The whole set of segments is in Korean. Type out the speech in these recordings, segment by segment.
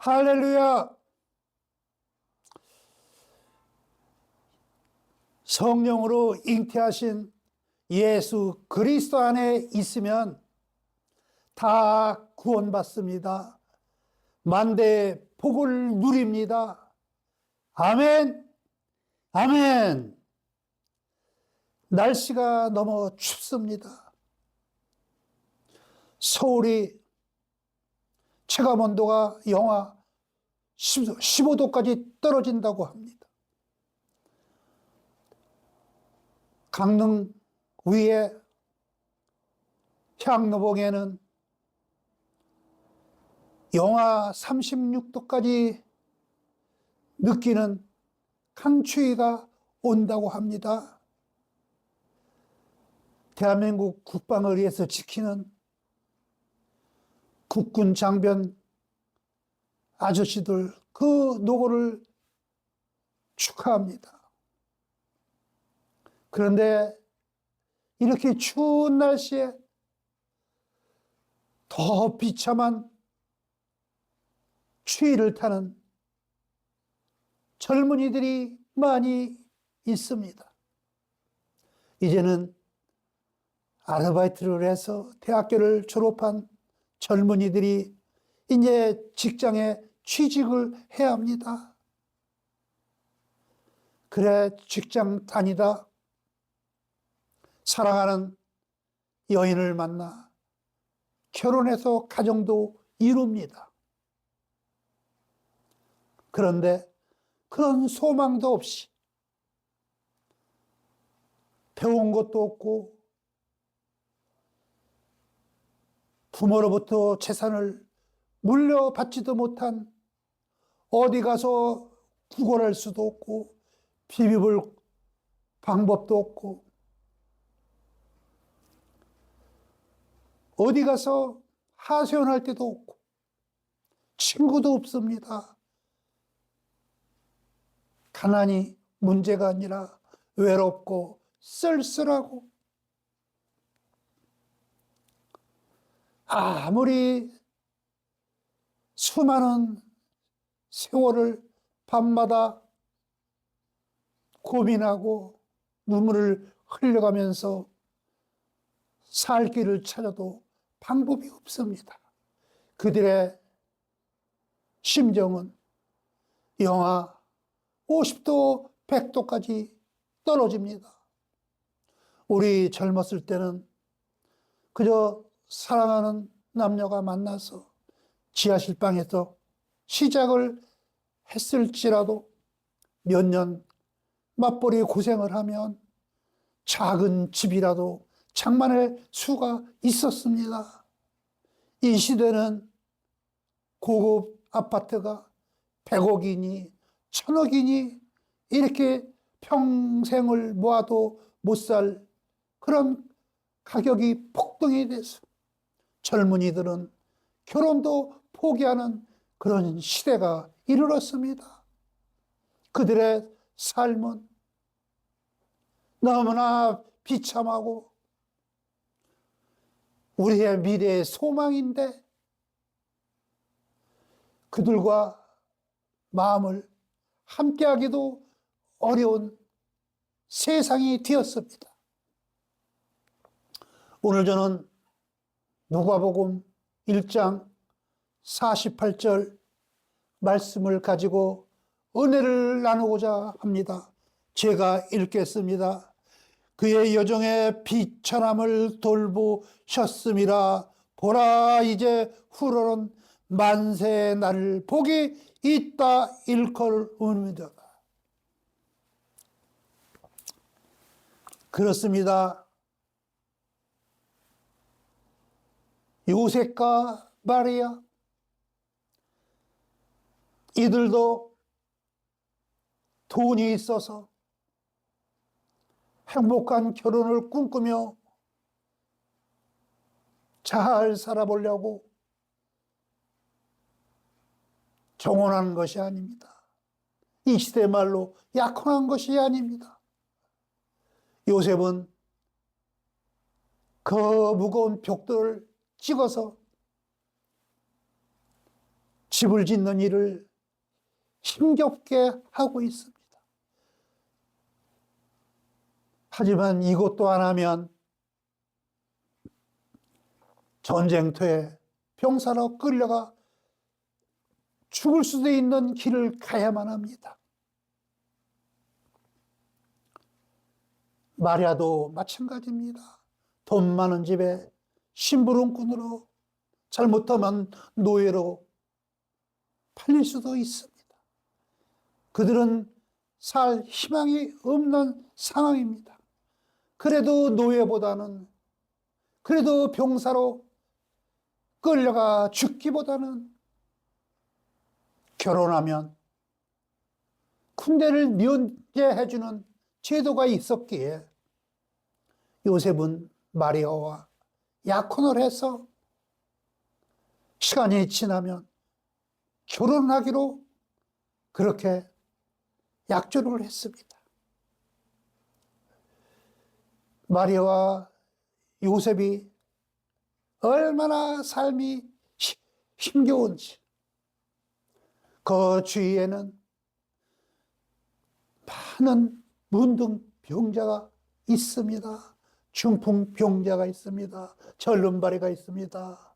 할렐루야! 성령으로 잉태하신 예수 그리스도 안에 있으면 다 구원받습니다. 만대의 복을 누립니다. 아멘! 아멘! 날씨가 너무 춥습니다. 서울이 체감온도가 영하 15도까지 떨어진다고 합니다. 강릉 위에 향로봉에는 영하 36도까지 느끼는 강추위가 온다고 합니다. 대한민국 국방을 위해서 지키는 국군 장병 아저씨들 그 노고를 축하합니다. 그런데 이렇게 추운 날씨에 더 비참한 추위를 타는 젊은이들이 많이 있습니다. 이제는 아르바이트를 해서 대학교를 졸업한 젊은이들이 이제 직장에 취직을 해야 합니다. 그래 직장 다니다 사랑하는 여인을 만나 결혼해서 가정도 이룹니다. 그런데 그런 소망도 없이 배운 것도 없고 부모로부터 재산을 물려받지도 못한 어디 가서 구걸할 수도 없고 비벼볼 방법도 없고 어디 가서 하소연할 데도 없고 친구도 없습니다. 가난이 문제가 아니라 외롭고 쓸쓸하고 아무리 수많은 세월을 밤마다 고민하고 눈물을 흘려가면서 살 길을 찾아도 방법이 없습니다. 그들의 심정은 영하 50도, 100도까지 떨어집니다. 우리 젊었을 때는 그저 사랑하는 남녀가 만나서 지하실방에서 시작을 했을지라도 몇 년 맞벌이 고생을 하면 작은 집이라도 장만할 수가 있었습니다. 이 시대는 고급 아파트가 100억이니 1000억이니 이렇게 평생을 모아도 못 살 그런 가격이 폭등이 돼서 젊은이들은 결혼도 포기하는 그런 시대가 이르렀습니다. 그들의 삶은 너무나 비참하고 우리의 미래의 소망인데 그들과 마음을 함께하기도 어려운 세상이 되었습니다. 오늘 저는 누가복음 1장 48절 말씀을 가지고 은혜를 나누고자 합니다. 제가 읽겠습니다. 그의 여종의 비천함을 돌보셨음이라. 보라, 이제 후로는 만세의 날을 복이 있다 일컬음이다. 그렇습니다. 요셉과 마리아 이들도 돈이 있어서 행복한 결혼을 꿈꾸며 잘 살아보려고 정혼한 것이 아닙니다. 이 시대 말로 약혼한 것이 아닙니다. 요셉은 그 무거운 벽돌을 찍어서 집을 짓는 일을 힘겹게 하고 있습니다. 하지만 이것도 안 하면 전쟁터에 병사로 끌려가 죽을 수도 있는 길을 가야만 합니다. 마리아도 마찬가지입니다. 돈 많은 집에 심부름꾼으로, 잘못하면 노예로 팔릴 수도 있습니다. 그들은 살 희망이 없는 상황입니다. 그래도 노예보다는, 그래도 병사로 끌려가 죽기보다는 결혼하면 군대를 면제해주는 제도가 있었기에 요셉은 마리아와 약혼을 해서 시간이 지나면 결혼하기로 그렇게 약조를 했습니다. 마리아와 요셉이 얼마나 삶이 힘겨운지, 그 주위에는 많은 문둥병자가 있습니다. 중풍병자가 있습니다. 절름발이가 있습니다.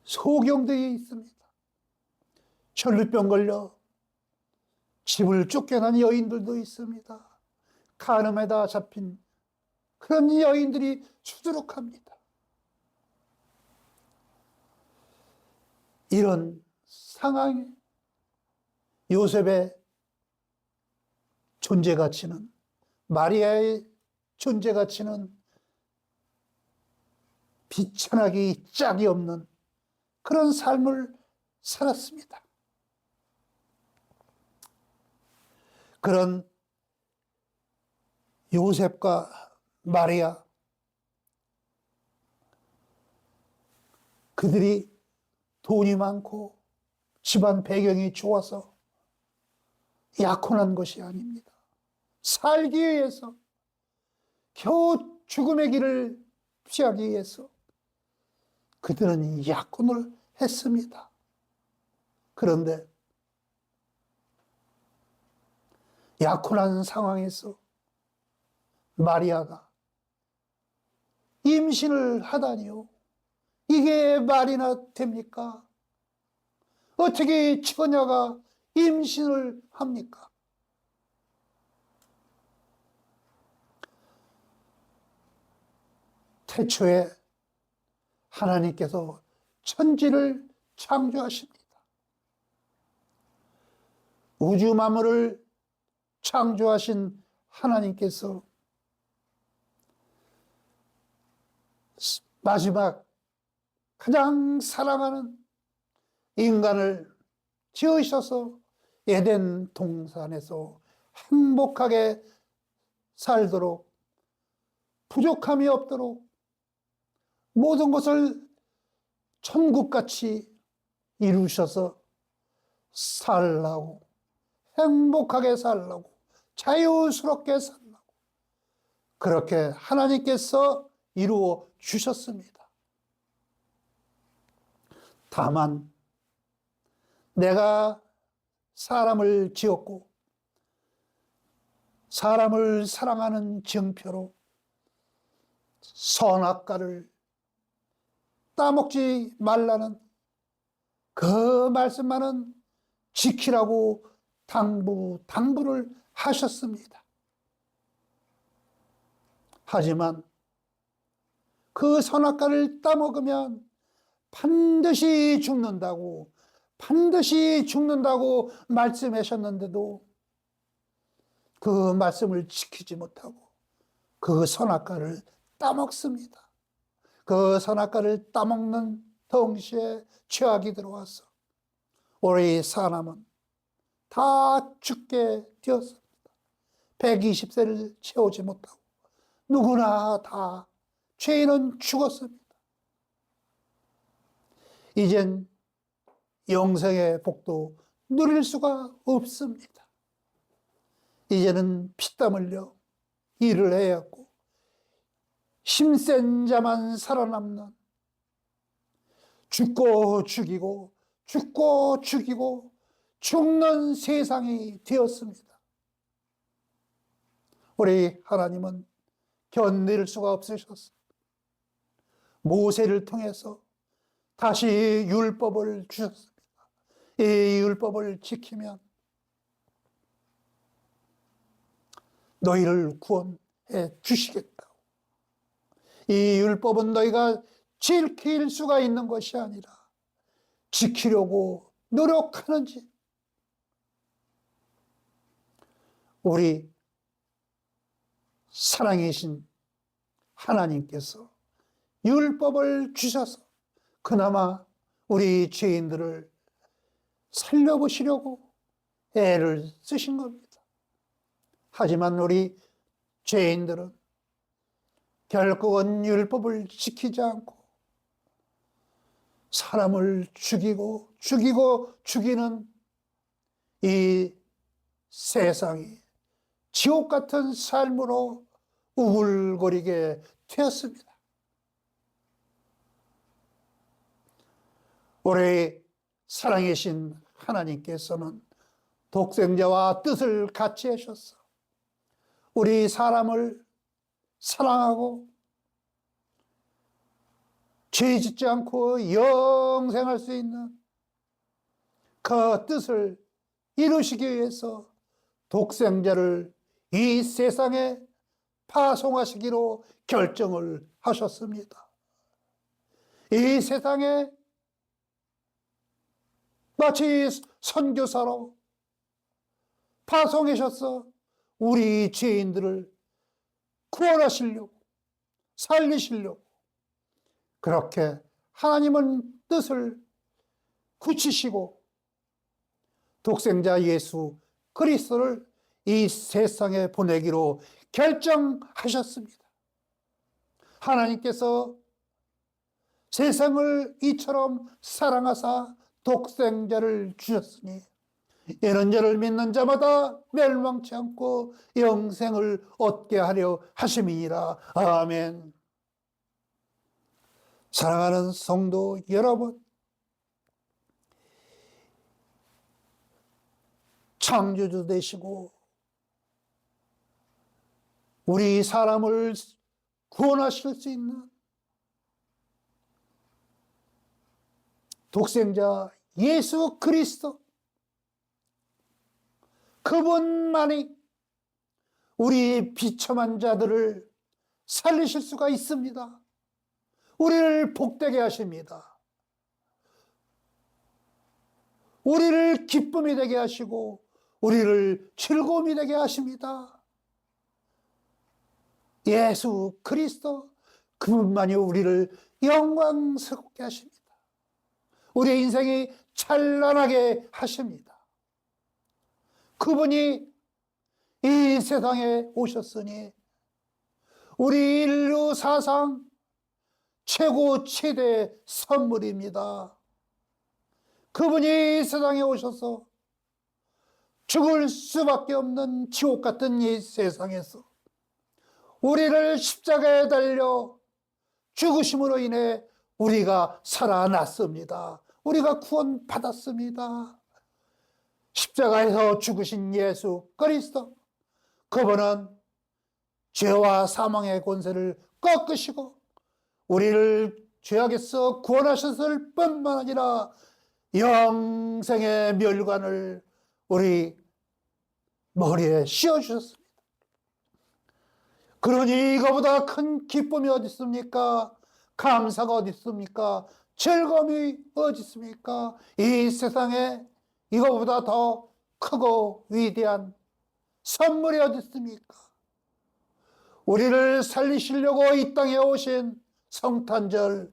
소경들이 있습니다. 전류병 걸려 집을 쫓겨난 여인들도 있습니다. 간음에다 잡힌 그런 여인들이 수두룩합니다. 이런 상황에 요셉의 존재 가치는, 마리아의 존재 가치는 비천하기 짝이 없는 그런 삶을 살았습니다. 그런 요셉과 마리아, 그들이 돈이 많고 집안 배경이 좋아서 약혼한 것이 아닙니다. 살기 위해서, 겨우 죽음의 길을 피하기 위해서 그들은 약혼을 했습니다. 그런데 약혼한 상황에서 마리아가 임신을 하다니요. 이게 말이나 됩니까? 어떻게 처녀가 임신을 합니까? 태초에 하나님께서 천지를 창조하십니다. 우주 만물을 창조하신 하나님께서 마지막 가장 사랑하는 인간을 지으셔서 에덴 동산에서 행복하게 살도록, 부족함이 없도록 모든 것을 천국같이 이루셔서 살라고, 행복하게 살라고, 자유스럽게 살라고 그렇게 하나님께서 이루어 주셨습니다. 다만 내가 사람을 지었고 사람을 사랑하는 증표로 선악과를 따먹지 말라는 그 말씀만은 지키라고 당부를 하셨습니다. 하지만 그 선악과를 따먹으면 반드시 죽는다고 말씀하셨는데도 그 말씀을 지키지 못하고 그 선악과를 따먹습니다. 그 선악과를 따먹는 동시에 죄악이 들어와서 우리 사람은 다 죽게 되었습니다. 120세를 채우지 못하고 누구나 다 죄인은 죽었습니다. 이젠 영생의 복도 누릴 수가 없습니다. 이제는 피땀 흘려 일을 해야 하고 힘센 자만 살아남는 죽고 죽이고 죽고 죽이고 죽는 세상이 되었습니다. 우리 하나님은 견딜 수가 없으셨습니다. 모세를 통해서 다시 율법을 주셨습니다. 이 율법을 지키면 너희를 구원해 주시겠다고. 이 율법은 너희가 지킬 수가 있는 것이 아니라 지키려고 노력하는지 우리 사랑이신 하나님께서 율법을 주셔서 그나마 우리 죄인들을 살려보시려고 애를 쓰신 겁니다. 하지만 우리 죄인들은 결국은 율법을 지키지 않고 사람을 죽이고 죽이는 이 세상이 지옥 같은 삶으로 우글거리게 되었습니다. 우리 사랑이신 하나님께서는 독생자와 뜻을 같이 하셔서 우리 사람을 사랑하고 죄 짓지 않고 영생할 수 있는 그 뜻을 이루시기 위해서 독생자를 이 세상에 파송하시기로 결정을 하셨습니다. 이 세상에 마치 선교사로 파송하셔서 우리 죄인들을 구원하시려고 살리시려고 그렇게 하나님은 뜻을 굳히시고 독생자 예수 그리스도를 이 세상에 보내기로 결정하셨습니다. 하나님께서 세상을 이처럼 사랑하사 독생자를 주셨으니 이는 저를 믿는 자마다 멸망치 않고 영생을 얻게 하려 하심이니라. 아멘. 사랑하는 성도 여러분, 창조주 되시고 우리 사람을 구원하실 수 있는 독생자 예수 그리스도, 그분만이 우리 비참한 자들을 살리실 수가 있습니다. 우리를 복되게 하십니다. 우리를 기쁨이 되게 하시고 우리를 즐거움이 되게 하십니다. 예수 그리스도, 그분만이 우리를 영광스럽게 하십니다. 우리의 인생이 찬란하게 하십니다. 그분이 이 세상에 오셨으니 우리 인류 사상 최고 최대 선물입니다. 그분이 이 세상에 오셔서 죽을 수밖에 없는 지옥 같은 이 세상에서 우리를 십자가에 달려 죽으심으로 인해 우리가 살아났습니다. 우리가 구원받았습니다. 십자가에서 죽으신 예수 그리스도, 그분은 죄와 사망의 권세를 꺾으시고 우리를 죄악에서 구원하셨을 뿐만 아니라 영생의 멸관을 우리 머리에 씌워주셨습니다. 그러니 이거보다 큰 기쁨이 어디 있습니까? 감사가 어디 있습니까? 즐거움이 어디 있습니까? 이 세상에 이거보다 더 크고 위대한 선물이 어디 있습니까? 우리를 살리시려고 이 땅에 오신 성탄절,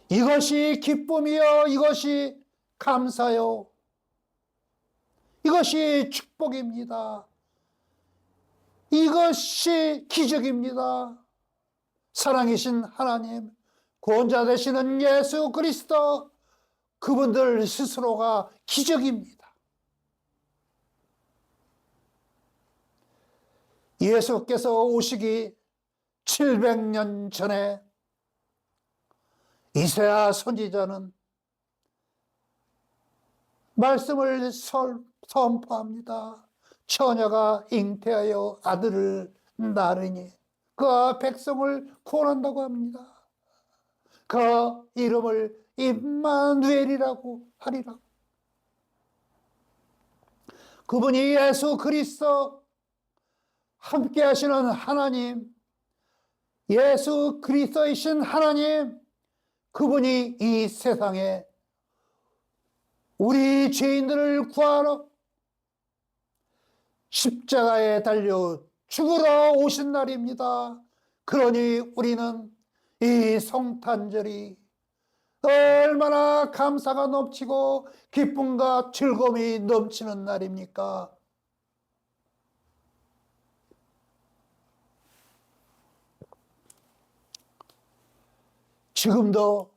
이것이 기쁨이요, 이것이 감사요, 이것이 축복입니다. 이것이 기적입니다. 사랑이신 하나님, 구원자 되시는 예수 그리스도, 그분들 스스로가 기적입니다. 예수께서 오시기 700년 전에 이사야 선지자는 말씀을 선포합니다. 처녀가 잉태하여 아들을 낳으니 그 백성을 구원한다고 합니다. 그 이름을 임마누엘이라고 하리라. 그분이 예수 그리스도 함께 하시는 하나님, 예수 그리스도이신 하나님, 그분이 이 세상에 우리 죄인들을 구하러 십자가에 달려 죽으러 오신 날입니다. 그러니 우리는 이 성탄절이 얼마나 감사가 넘치고 기쁨과 즐거움이 넘치는 날입니까? 지금도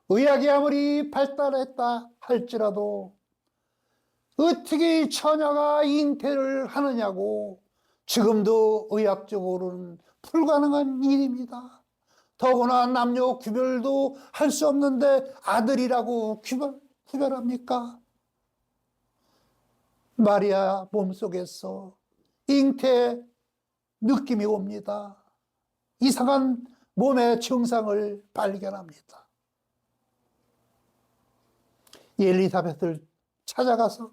의학이 아무리 발달했다 할지라도 어떻게 처녀가 잉태를 하느냐고 지금도 의학적으로는 불가능한 일입니다. 더구나 남녀 구별도 할 수 없는데 아들이라고 구별합니까? 마리아 몸속에서 잉태 느낌이 옵니다. 이상한 몸의 증상을 발견합니다. 엘리사벳을 찾아가서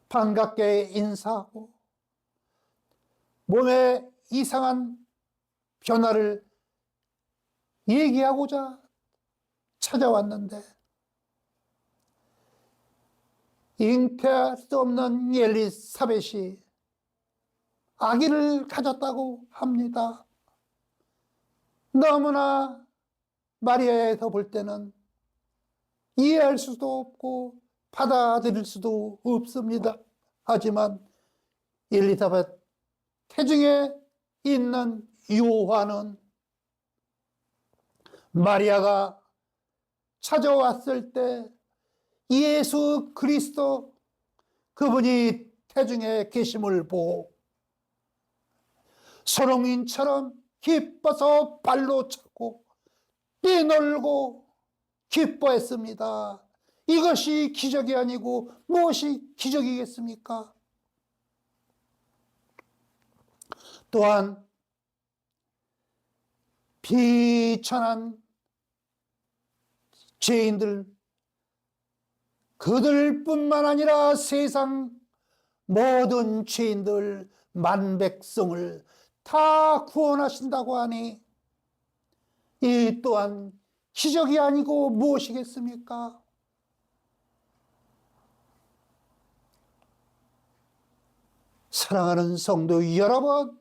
반갑게 인사하고 몸에 이상한 변화를 얘기하고자 찾아왔는데 잉태할 수 없는 엘리사벳이 아기를 가졌다고 합니다. 너무나 마리아에서 볼 때는 이해할 수도 없고 받아들일 수도 없습니다. 하지만 엘리사벳 태중에 있는 요한은 마리아가 찾아왔을 때 예수 그리스도 그분이 태중에 계심을 보고 손흥민처럼 기뻐서 발로 찼고 뛰놀고 기뻐했습니다. 이것이 기적이 아니고 무엇이 기적이겠습니까? 또한 비천한 죄인들, 그들뿐만 아니라 세상 모든 죄인들 만백성을 다 구원하신다고 하니 이 또한 기적이 아니고 무엇이겠습니까? 사랑하는 성도 여러분,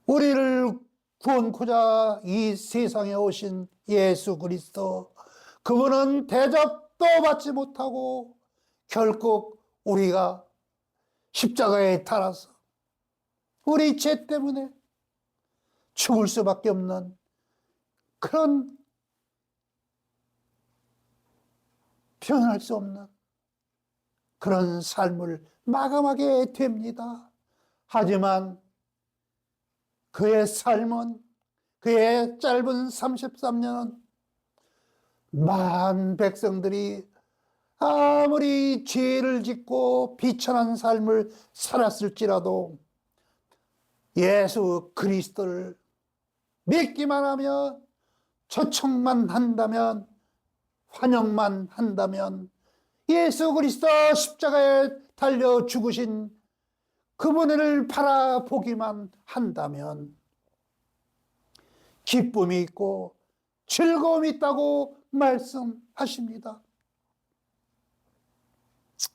우리를 구원코자 이 세상에 오신 예수 그리스도, 그분은 대접도 받지 못하고 결국 우리가 십자가에 달아서 우리 죄 때문에 죽을 수밖에 없는 그런 표현할 수 없는 그런 삶을 마감하게 됩니다. 하지만 그의 삶은, 그의 짧은 33년은 많은 백성들이 아무리 죄를 짓고 비천한 삶을 살았을지라도 예수 그리스도를 믿기만 하면, 초청만 한다면, 환영만 한다면, 예수 그리스도 십자가에 달려 죽으신 그분을 바라보기만 한다면 기쁨이 있고 즐거움이 있다고 말씀하십니다.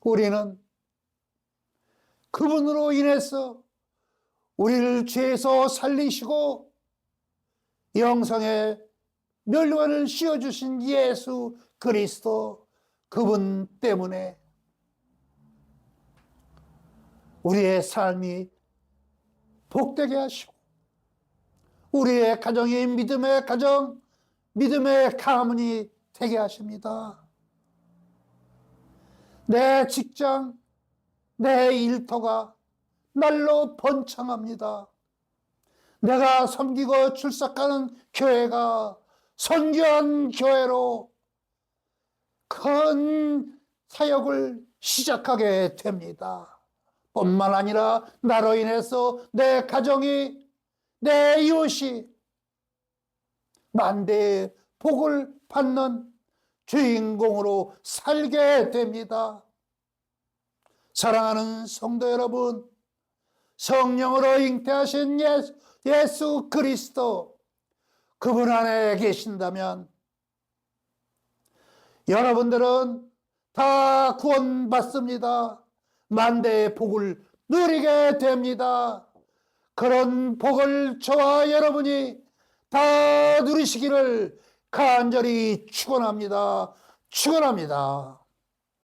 우리는 그분으로 인해서 우리를 죄에서 살리시고 영생의 멸류관을 씌워주신 예수 그리스도, 그분 때문에 우리의 삶이 복되게 하시고 우리의 가정이 믿음의 가정, 믿음의 가문이 되게 하십니다. 내 직장, 내 일터가 날로 번창합니다. 내가 섬기고 출석하는 교회가 선교한 교회로 큰 사역을 시작하게 됩니다. 뿐만 아니라 나로 인해서 내 가정이, 내 이웃이 만대의 복을 받는 주인공으로 살게 됩니다. 사랑하는 성도 여러분, 성령으로 잉태하신 예수 그리스도, 그분 안에 계신다면 여러분들은 다 구원받습니다. 만대의 복을 누리게 됩니다. 그런 복을 저와 여러분이 다 누리시기를 간절히 축원합니다. 축원합니다.